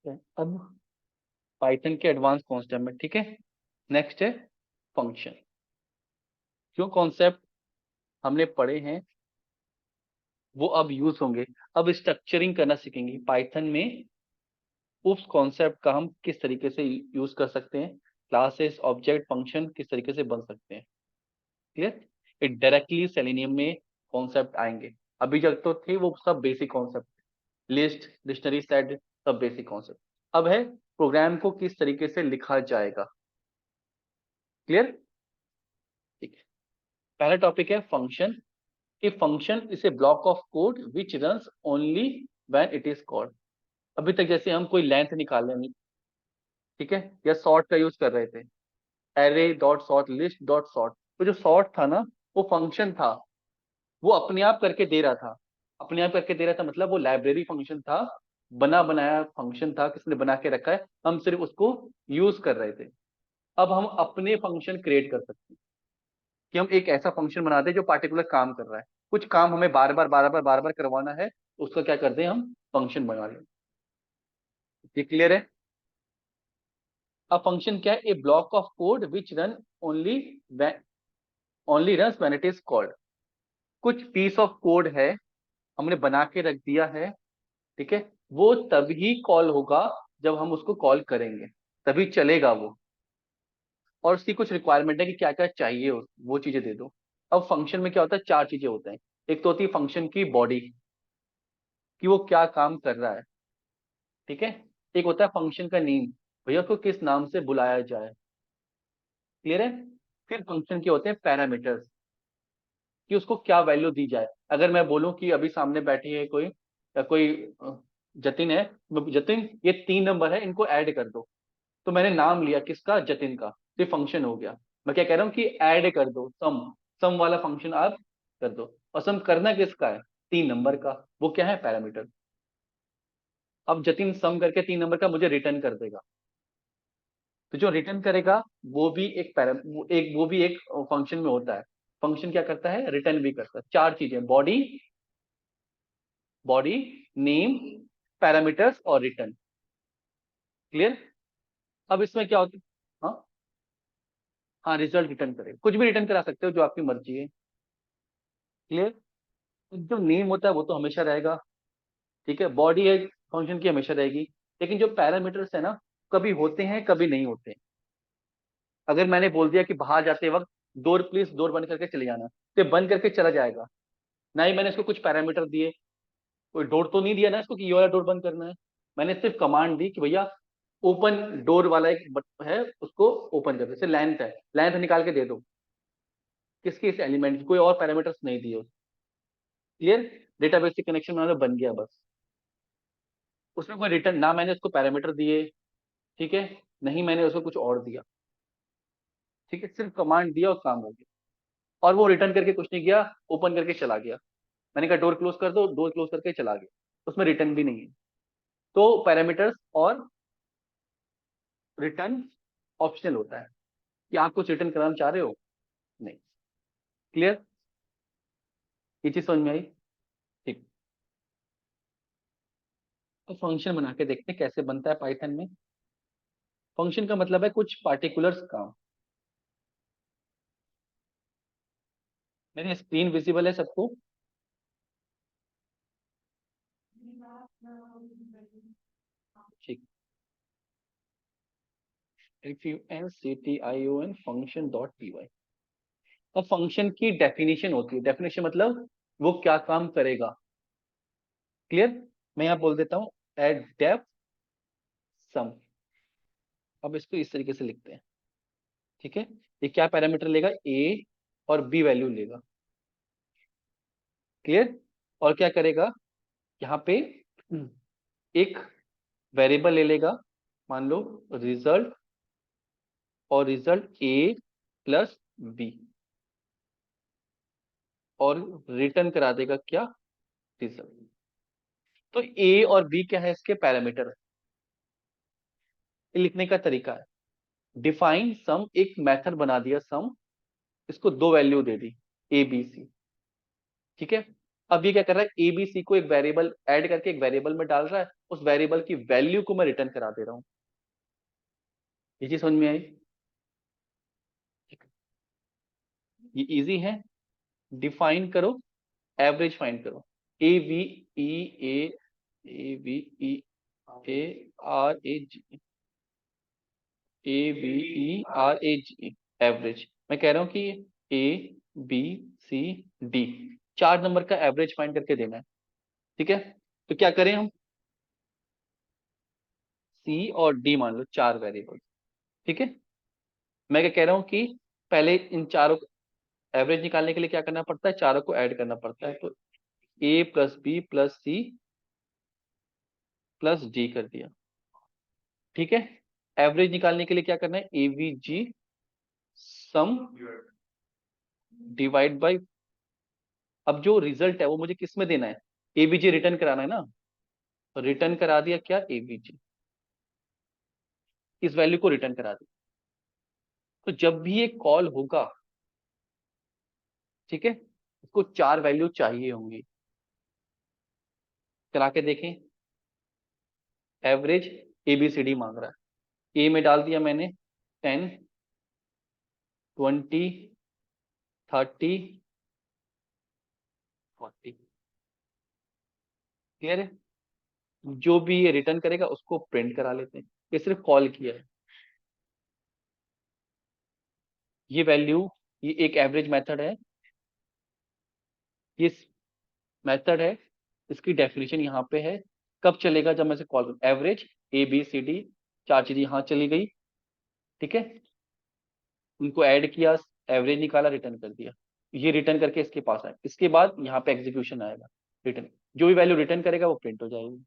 है, अब पाइथन के एडवांस कॉन्सेप्ट में, ठीक है। नेक्स्ट है फंक्शन। जो कॉन्सेप्ट हमने पढ़े हैं वो अब यूज होंगे। अब स्ट्रक्चरिंग करना सीखेंगे पाइथन में। उस कॉन्सेप्ट का हम किस तरीके से यूज कर सकते हैं, क्लासेस, ऑब्जेक्ट, फंक्शन किस तरीके से बन सकते हैं। क्लियर। ये डायरेक्टली सेलेनियम में कॉन्सेप्ट आएंगे। अभी जब तो थे वो सब basic concept, list, dictionary, set, सब बेसिक कॉन्सेप्ट। अब है प्रोग्राम को किस तरीके से लिखा जाएगा। क्लियर। ठीक है। पहला टॉपिक है function. A function is a block of code which runs only when it is called. अभी तक जैसे हम कोई लेंथ निकाल लेंगे, ठीक है, या सॉर्ट का यूज कर रहे थे, array dot sort, list dot sort, तो जो सॉर्ट था ना वो फंक्शन था, वो अपने आप करके दे रहा था। अपने आप करके दे रहा था मतलब वो लाइब्रेरी फंक्शन था, बना बनाया फंक्शन था, किसने बना के रखा है, हम सिर्फ उसको यूज कर रहे थे। अब हम अपने फंक्शन क्रिएट कर सकते हैं कि हम एक ऐसा फंक्शन बनाते हैं जो पार्टिकुलर काम कर रहा है। कुछ काम हमें बार बार करवाना है, तो उसका क्या करते हैं, हम फंक्शन बना लें। ये क्लियर है। अब फंक्शन क्या है, a block of code which run only only runs when it is called. कुछ पीस ऑफ कोड है हमने बना के रख दिया है, ठीक है, वो तभी कॉल होगा जब हम उसको कॉल करेंगे, तभी चलेगा वो। और उसकी कुछ रिक्वायरमेंट है कि क्या क्या चाहिए, वो चीजें दे दो। अब फंक्शन में क्या होता है, चार चीजें होते हैं। एक तो होती है फंक्शन की बॉडी, कि वो क्या काम कर रहा है, ठीक है। एक होता है फंक्शन का नेम, भैया उसको किस नाम से बुलाया जाए। क्लियर है। फिर फंक्शन के होते हैं पैरामीटर्स, कि उसको क्या वैल्यू दी जाए। अगर मैं बोलूं कि अभी सामने बैठी है कोई, या कोई जतिन है, जतिन ये 3 नंबर है, इनको ऐड कर दो। तो मैंने नाम लिया किसका, जतिन का, तो ये फंक्शन हो गया। मैं क्या कह रहा हूँ कि ऐड कर दो, सम, सम वाला फंक्शन आप कर दो। और सम करना किसका है, 3 नंबर का, वो क्या है, पैरामीटर। अब जतिन सम करके 3 नंबर का मुझे रिटर्न कर देगा, तो जो रिटर्न करेगा वो भी एक वो भी एक फंक्शन में होता है। फंक्शन क्या करता है, रिटर्न भी करता है। चार चीजें, बॉडी, बॉडी, नेम, पैरामीटर्स और रिटर्न। क्लियर। अब इसमें क्या होता है, हाँ, हाँ, रिजल्ट रिटर्न करे, कुछ भी रिटर्न करा सकते हो जो आपकी मर्जी है। क्लियर। जो नेम होता है वो तो हमेशा रहेगा, ठीक है, बॉडी है फंक्शन की, हमेशा रहेगी। लेकिन जो पैरामीटर्स है ना, कभी होते हैं कभी नहीं होते हैं। अगर मैंने बोल दिया कि बाहर जाते वक्त डोर प्लीज, डोर बंद करके चले जाना, तो ये बंद करके चला जाएगा। ना ही मैंने इसको कुछ पैरामीटर दिए, कोई डोर तो नहीं दिया ना इसको कि ये वाला डोर बंद करना है। मैंने सिर्फ कमांड दी कि भैया ओपन डोर वाला एक है, उसको ओपन कर, जैसे लेंथ है, लेंथ निकाल के दे दो, किसके, इस एलिमेंट की, कोई और पैरामीटर्स नहीं दिए। क्लियर। डेटाबेस से कनेक्शन बना दो, बन गया बस। उसमें कोई रिटर्न ना, मैंने उसको पैरामीटर दिए, ठीक है, नहीं मैंने उसको कुछ और दिया, ठीक है, सिर्फ कमांड दिया और काम हो गया। और वो रिटर्न करके कुछ नहीं किया, ओपन करके चला गया। मैंने कहा डोर क्लोज कर दो, डोर क्लोज करके चला गया, उसमें रिटर्न भी नहीं है। तो पैरामीटर्स और रिटर्न ऑप्शनल होता है, कि आप कुछ रिटर्न कराना चाह रहे हो, नहीं। क्लियर। ये चीज समझ में आई। ठीक। तो फंक्शन बना के देखते हैं कैसे बनता है पाइथन में। फंक्शन का मतलब है कुछ पार्टिकुलर काम। मेरी स्क्रीन विजिबल है सबको। ठीक। FUNCTION function dot py। अब फंक्शन की डेफिनेशन होती है, डेफिनेशन मतलब वो क्या काम करेगा। क्लियर। मैं यहां बोल देता हूं एट डेफ सम। अब इसको इस तरीके से लिखते हैं, ठीक है। ये क्या पैरामीटर लेगा, ए और बी वैल्यू लेगा। क्लियर। और क्या करेगा, यहाँ पे एक वेरिएबल ले लेगा, मान लो रिजल्ट, और रिजल्ट ए प्लस बी, और रिटर्न करा देगा क्या, रिजल्ट। तो ए और बी क्या है, इसके पैरामीटर। लिखने का तरीका है, डिफाइन सम, एक मेथड बना दिया सम, इसको 2 value they the, A B C, ठीक है। अब ये क्या कर रहा है, ABC को एक वेरिएबल ऐड करके एक वेरिएबल में डाल रहा है, उस वेरिएबल की वैल्यू को मैं रिटर्न करा दे रहा हूं। ये चीज समझ में आई? ये इजी है। डिफाइन करो, एवरेज फाइंड करो। AVE AVERAG average. मैं कह रहा हूं कि ABCD 4 नंबर का एवरेज फाइंड करके देना है। ठीक है, तो क्या करें हम, C और D मान लो 4 वेरिएबल। ठीक है, मैं क्या कह रहा हूं कि पहले इन चारों एवरेज निकालने के लिए क्या करना पड़ता है, चारों को ऐड करना पड़ता है। तो A+B+C+D कर दिया। ठीक है, एवरेज निकालने के लिए क्या करना है, AVG सम डिवाइड बाय, अब जो रिजल्ट है वो मुझे किस में देना है, AVG रिटर्न कराना है ना, तो रिटर्न करा दिया क्या, AVG, इस वैल्यू को रिटर्न करा दिया। तो जब भी ये कॉल होगा, ठीक है, उसको 4 वैल्यू चाहिए होंगी। करा के देखें, एवरेज ABCD मांग रहा है, ए में डाल दिया मैंने 10 20 30 40। क्लियर है? जो भी ये रिटर्न करेगा उसको प्रिंट करा लेते हैं। ये सिर्फ कॉल किया है। ये वैल्यू, ये एक एवरेज मेथड है, ये मेथड है, इसकी डेफिनेशन यहाँ पे है। कब चलेगा, जब मैं इसे कॉल करूँ, एवरेज ABCD 4 चीजें यहाँ चली गई। ठीक है, उनको ऐड किया, एवरेज निकाला, रिटर्न कर दिया। ये रिटर्न करके इसके पास आए, इसके बाद यहाँ पे एग्जीक्यूशन आएगा, रिटर्न, जो भी वैल्यू रिटर्न करेगा वो प्रिंट हो जाएगी।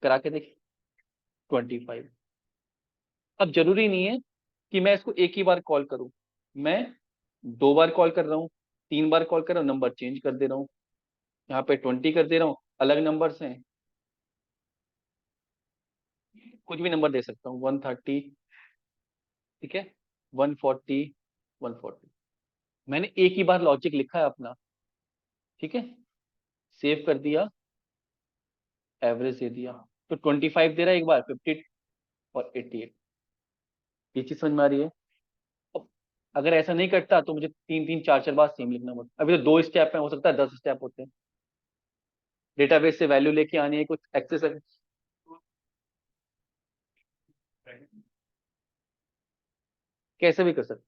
करा के देखिए, 25। अब जरूरी नहीं है कि मैं इसको एक ही बार कॉल करूं, मैं 2 बार कॉल कर रहा हूँ, 3 बार कॉल कर रहा हूँ, नंबर चेंज कर दे रहा हूँ, यहाँ पे 20 कर दे रहा हूँ, अलग नंबर से कुछ भी नंबर दे सकता हूँ, 130, ठीक है, 140, 140। मैंने एक ही बार लॉजिक लिखा है अपना। ठीक है, सेव कर दिया, एवरेज दे दिया, तो 25 दे रहा है एक बार, 50 और 88। ये चीज समझ में आ रही है? अब अगर ऐसा नहीं करता तो मुझे 3 3 4 4 बार सेम लिखना पड़ता। अभी तो 2 स्टेप है, हो सकता है 10 स्टेप होते हैं। डेटाबेस से वैल्यू लेके आनी है, कुछ एक्सेस है, कैसे भी कर सकते।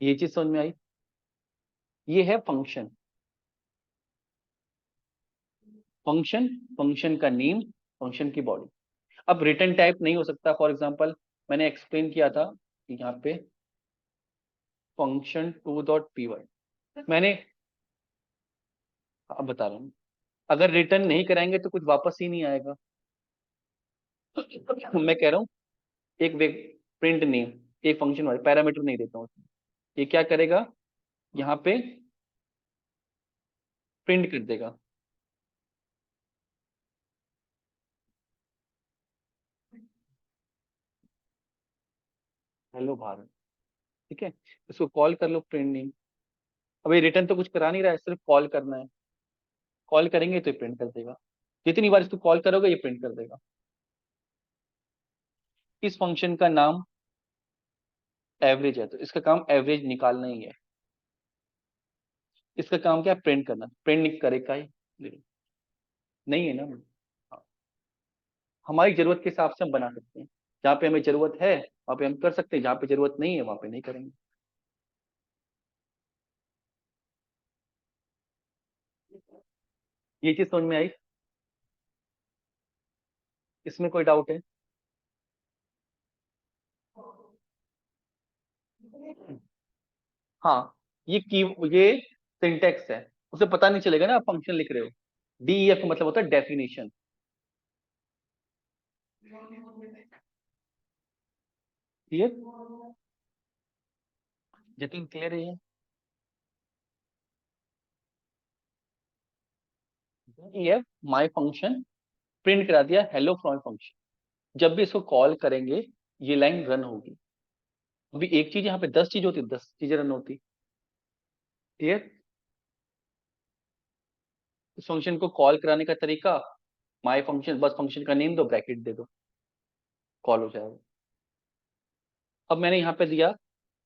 ये चीज समझ में आई? ये है फंक्शन। फंक्शन, फंक्शन का नेम, फंक्शन की बॉडी। अब रिटर्न टाइप नहीं हो सकता, फॉर एग्जांपल मैंने एक्सप्लेन किया था कि यहाँ पे फंक्शन 2.py मैंने, अब बता रहा हूँ, अगर रिटर्न नहीं कराएंगे तो कुछ वापस ही नहीं आएगा। मैं कह रहा हूँ एक प्रिंट नेम, एक फंक्शन वाले पैरामीटर नहीं देता हूँ, ये क्या करेगा, यहाँ पे प्रिंट कर देगा। हेलो भारत, ठीक है, इसको कॉल कर लो, प्रिंट नेम। अब ये रिटर्न तो कुछ करा नहीं रहा है, सिर्फ कॉल करना है। कॉल करेंगे तो ये प्रिंट कर देगा, जितनी बार इसको कॉल करोगे ये प्रिंट कर देगा। इस फंक्शन का नाम एवरेज है, तो इसका काम एवरेज निकालना ही है। इसका काम क्या है, प्रिंट करना। प्रिंट करेगा ही नहीं है ना। हाँ, हमारी जरूरत के हिसाब से हम बना सकते हैं, जहाँ पे हमें जरूरत है वहां पे हम कर सकते हैं, जहाँ पे जरूरत नहीं है वहां पे नहीं करेंगे। ये चीज समझ में आई? इसमें कोई डाउट है? हाँ, ये की, ये सिंटेक्स है, उसे पता नहीं चलेगा ना आप फंक्शन लिख रहे हो। DEF का मतलब होता है डेफिनेशन। क्लियर? जतिन क्लियर है ये? DEF माई फंक्शन प्रिंट करा दिया हेलो फ्रॉम फंक्शन। जब भी इसको कॉल करेंगे ये लाइन रन होगी। अभी एक चीज यहाँ पे 10 चीज होती, 10 चीजें रन होती। क्लियर? इस फंक्शन को कॉल कराने का तरीका, माई फंक्शन, बस फंक्शन का नेम दो, ब्रैकेट दे दो, कॉल हो जाएगा। अब मैंने यहाँ पे दिया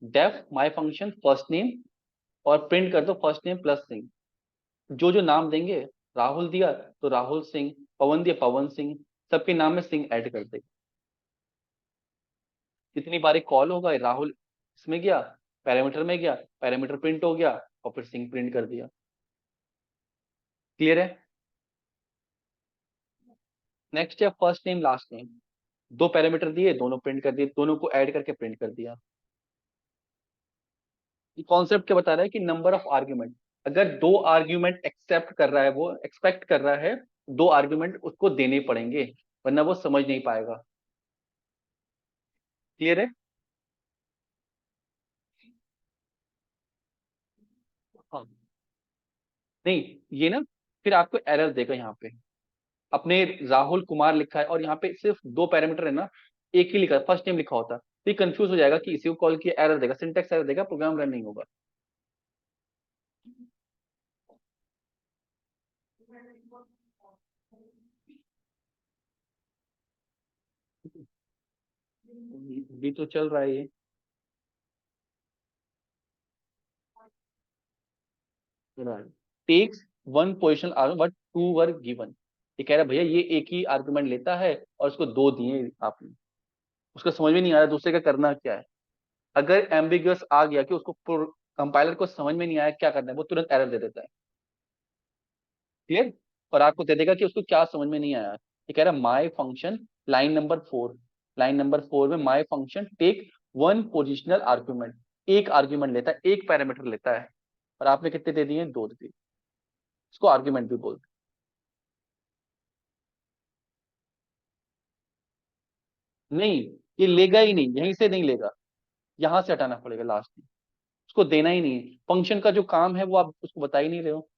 def my function first name और प्रिंट कर दो फर्स्ट नेम प्लस सिंह। जो जो नाम देंगे, राहुल दिया तो राहुल सिंह, पवन दिया पवन सिंह, सबके नाम में सिंह ऐड कर दे। कितनी बारी कॉल होगा, राहुल इसमें गया, पैरामीटर में गया, पैरामीटर प्रिंट हो गया और फिर सिंह प्रिंट कर दिया। क्लियर है? नेक्स्ट है फर्स्ट नेम लास्ट नेम। दो पैरामीटर दिए, दोनों प्रिंट कर दिए, दोनों को ऐड करके प्रिंट कर दिया। ये कॉन्सेप्ट क्या बता रहा है कि नंबर ऑफ आर्ग्यूमेंट, अगर दो आर्ग्यूमेंट एक्सेप्ट कर रहा है, वो एक्सपेक्ट कर रहा है दो आर्ग्यूमेंट उसको देने पड़ेंगे, वरना वो समझ नहीं पाएगा। क्लियर है? हाँ। नहीं, ये ना फिर आपको एरर देगा यहाँ पे। अपने राहुल कुमार लिखा है और यहाँ पे सिर्फ दो पैरामीटर है ना, एक ही लिखा है, फर्स्ट नेम लिखा होता, तो ये कंफ्यूज हो जाएगा कि इसी को कॉल किया, एरर देगा, सिंटेक्स एरर देगा, प्रोग्राम रन नहीं होगा। भी तो चल रहा है ये। Takes one position argument but two were given. ये कह रहा है भैया ये एक ही आर्गुमेंट लेता है और उसको दो दिए आपने, उसको समझ में नहीं आ रहा दूसरे का करना क्या है। अगर एम्बिगुअस आ गया कि उसको कंपाइलर को समझ में नहीं आया क्या करना है, वो तुरंत एरर दे देता है। क्लियर? और आपको दे देगा कि उसको क्या समझ में नहीं आया। ये कह रहा है my function, line number 4, line number 4 में my function take one positional argument, एक आर्ग्यूमेंट लेता है, एक पैरामीटर लेता है, और आपने कितने दे दिए, दो दे दिए। इसको आर्ग्यूमेंट भी बोलते हैं। नहीं, ये लेगा ही नहीं, यहीं से नहीं लेगा, यहां से हटाना पड़ेगा लास्ट में, उसको देना ही नहीं है। फंक्शन का जो काम है वो आप उसको बता ही नहीं रहे हो।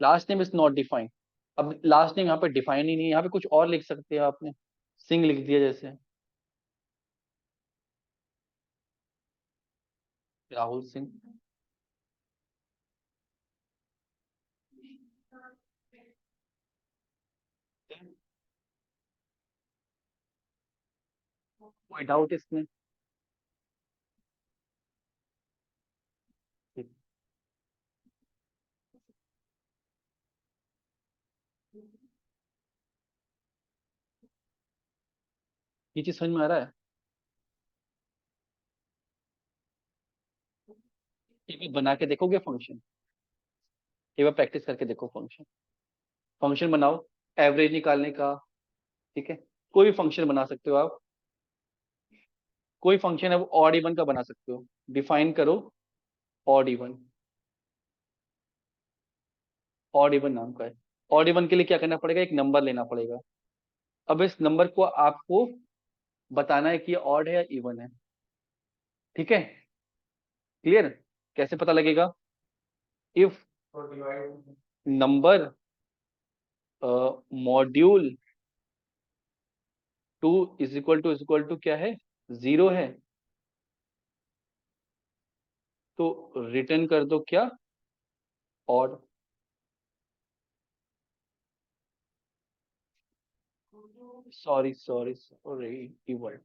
Last name is not defined. अब लास्ट नेम यहाँ पे डिफाइन ही नहीं है, यहाँ पे कुछ और लिख सकते हैं आपने, सिंह लिख दिया जैसे राहुल सिंह। कोई डाउट इसमें? ये चीज समझ में आ रहा है? एक बार बना के देखोगे फंक्शन, एक बार प्रैक्टिस करके देखो फंक्शन। फंक्शन बनाओ एवरेज निकालने का, ठीक है, कोई भी फंक्शन बना सकते हो आप। कोई फंक्शन है वो ऑड इवन का बना सकते हो, डिफाइन करो ऑड इवन, ऑड इवन नाम का है। ऑड इवन के लिए क्या करना पड़ेगा, एक नंबर लेना पड़ेगा। अब इस नंबर को आपको बताना है कि ये ऑड है या इवन है। ठीक है? क्लियर? कैसे पता लगेगा? If number module two is equal to क्या है, जीरो है, तो रिटर्न कर दो क्या, odd. Sorry sorry sorry, even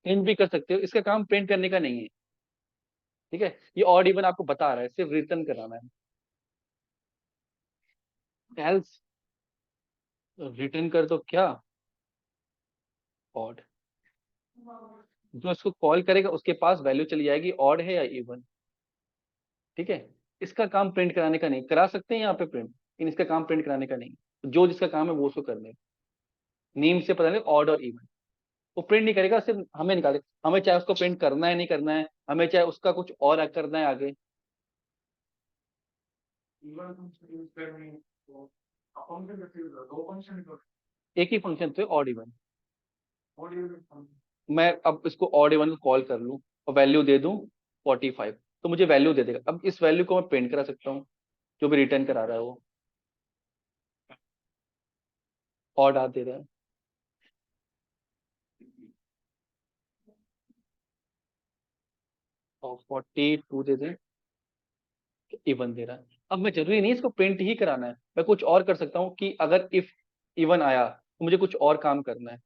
print भी कर सकते हो, इसका काम प्रिंट करने का नहीं है। ठीक है, ये ऑड इवन आपको बता रहा है, सिर्फ रिटर्न कराना है। एल्स रिटर्न कर दो क्या, ऑड। जो इसको कॉल करेगा उसके पास वैल्यू चली जाएगी ऑड है या इवन। ठीक है, इसका काम प्रिंट कराने का नहीं, करा सकते हैं यहाँ पे प्रिंट, लेकिन इसका काम प्रिंट कराने का नहीं। जो जिसका काम है वो उसको करने, नेम से पता नहीं ऑड और इवन। वो प्रिंट नहीं करेगा, सिर्फ हमें निकाले, हमें चाहे उसको प्रिंट करना है नहीं करना है, हमें चाहे उसका कुछ और करना है आगे। एक ही फंक्शन थे ऑड इवन। मैं अब इसको ऑड इवन को कॉल कर लूँ और वैल्यू दे दूं 45, तो मुझे वैल्यू दे देगा। अब इस वैल्यू को मैं प्रिंट करा सकता हूँ, जो भी रिटर्न करा रहा है वो ऑड आ दे रहा है। और 42 दे दें, इवन दे रहा है। अब मैं जरूरी नहीं इसको प्रिंट ही कराना है, मैं कुछ और कर सकता हूँ कि अगर इफ इवन आया तो मुझे कुछ और काम करना है।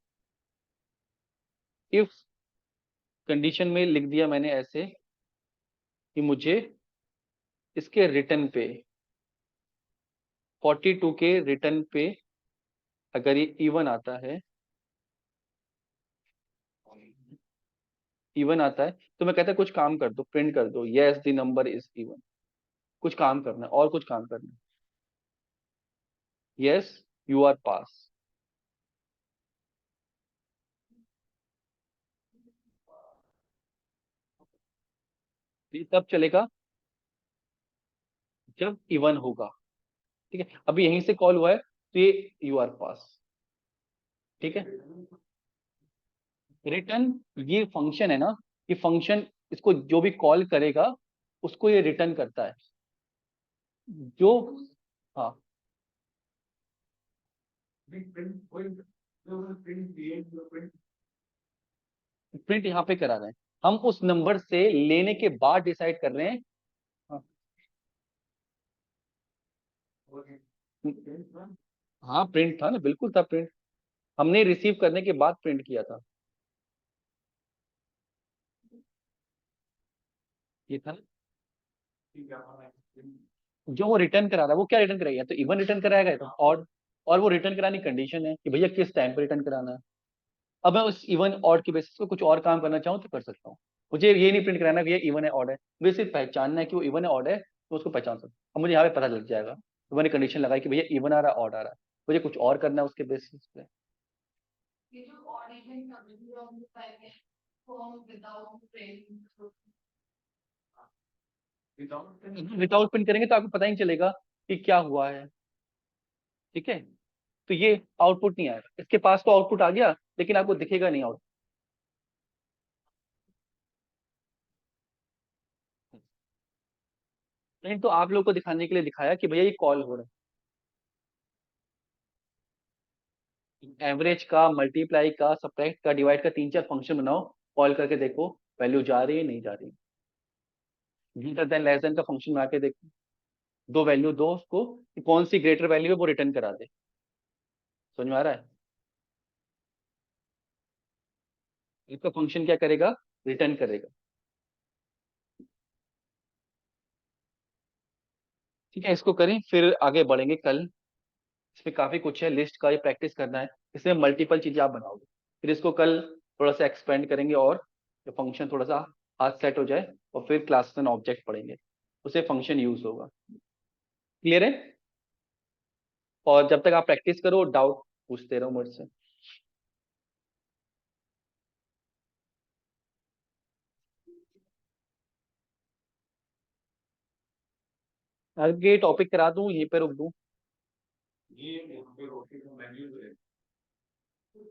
इफ कंडीशन में लिख दिया मैंने ऐसे कि मुझे इसके रिटर्न पे 42 के रिटर्न पे अगर ये इवन आता है, इवन आता है तो मैं कहता कुछ काम कर दो, प्रिंट कर दो yes the number is even. कुछ काम करना है और कुछ काम करना है, यस यू आर पास। ये तब चलेगा जब इवन होगा। ठीक है, अभी यहीं से कॉल हुआ है तो ये यू आर पास। ठीक है, रिटर्न ये फंक्शन है ना, ये फंक्शन इसको जो भी कॉल करेगा उसको ये रिटर्न करता है जो। हाँ, प्रिंट यहाँ पे करा रहे हैं, हम उस नंबर से लेने के बाद डिसाइड कर रहे हैं। हाँ, हाँ प्रिंट था ना, बिल्कुल था प्रिंट, हमने रिसीव करने के बाद प्रिंट किया था। ये था जो वो रिटर्न करा रहा है, वो क्या रिटर्न कराएगा, तो इवन रिटर्न कराएगा तो ऑड। और वो रिटर्न कराने की कंडीशन है कि भैया किस टाइम पे रिटर्न कराना है। अब मैं उस इवन ऑड के बेसिस पे कुछ और काम करना चाहूँ तो कर सकता हूँ। मुझे ये नहीं प्रिंट कराना कि ये इवन है ऑड है, मुझे सिर्फ पहचानना है कि वो इवन है ऑड है, तो उसको पहचान सकता हूँ। अब मुझे यहाँ पे पता लग जाएगा तो मैंने कंडीशन लगाई कि भैया इवन आ रहा है ऑड आ रहा है, मुझे कुछ और करना है उसके बेसिस पे। विदाउट प्रिंट करेंगे तो आपको पता ही नहीं चलेगा कि क्या हुआ है। ठीक है, तो ये आउटपुट नहीं आएगा, इसके पास तो आउटपुट आ गया लेकिन आपको दिखेगा नहीं आउटपुट। नहीं तो आप लोगों को दिखाने के लिए दिखाया कि भैया ये कॉल हो रहा है। एवरेज का, मल्टीप्लाई का, सब्ट्रैक्ट का, डिवाइड का 3-4 फंक्शन बनाओ, कॉल करके देखो वैल्यू जा रही है नहीं जा रही। ग्रेटर देन लेस देन का फंक्शन बना के देखो, दो वैल्यू दो उसको कि कौन सी ग्रेटर वैल्यू है वो रिटर्न करा दे। समझ में आ रहा है? इसका फंक्शन क्या करेगा, रिटर्न करेगा। ठीक है, इसको करें फिर आगे बढ़ेंगे कल। इसमें काफी कुछ है, लिस्ट का ये प्रैक्टिस करना है, इसमें मल्टीपल चीजें आप बनाओगे। फिर इसको कल थोड़ा सा एक्सपेंड करेंगे और ये फंक्शन थोड़ा सा हाथ सेट हो जाए और फिर क्लास एंड ऑब्जेक्ट पढ़ेंगे, उसे फंक्शन यूज होगा। क्लियर है? और जब तक आप प्रैक्टिस करो डाउट पूछते रहो मुझसे। आगे टॉपिक करा दूं यहीं पे रुक दूं?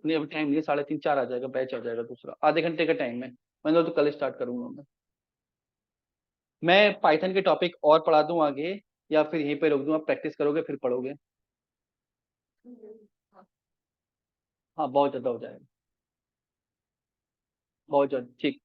नहीं अभी टाइम नहीं है, 3:30 4 आ जाएगा, बैच आ जाएगा दूसरा, आधे घंटे का टाइम है। मैंने तो कल स्टार्ट करूंगा मैं पाइथन के टॉपिक और पढ़ा दूं आगे, या फिर यहीं पे रोक दूं, आप प्रैक्टिस करोगे फिर पढ़ोगे? हाँ बहुत ज्यादा हो जाएगा, बहुत ज्यादा, ठीक।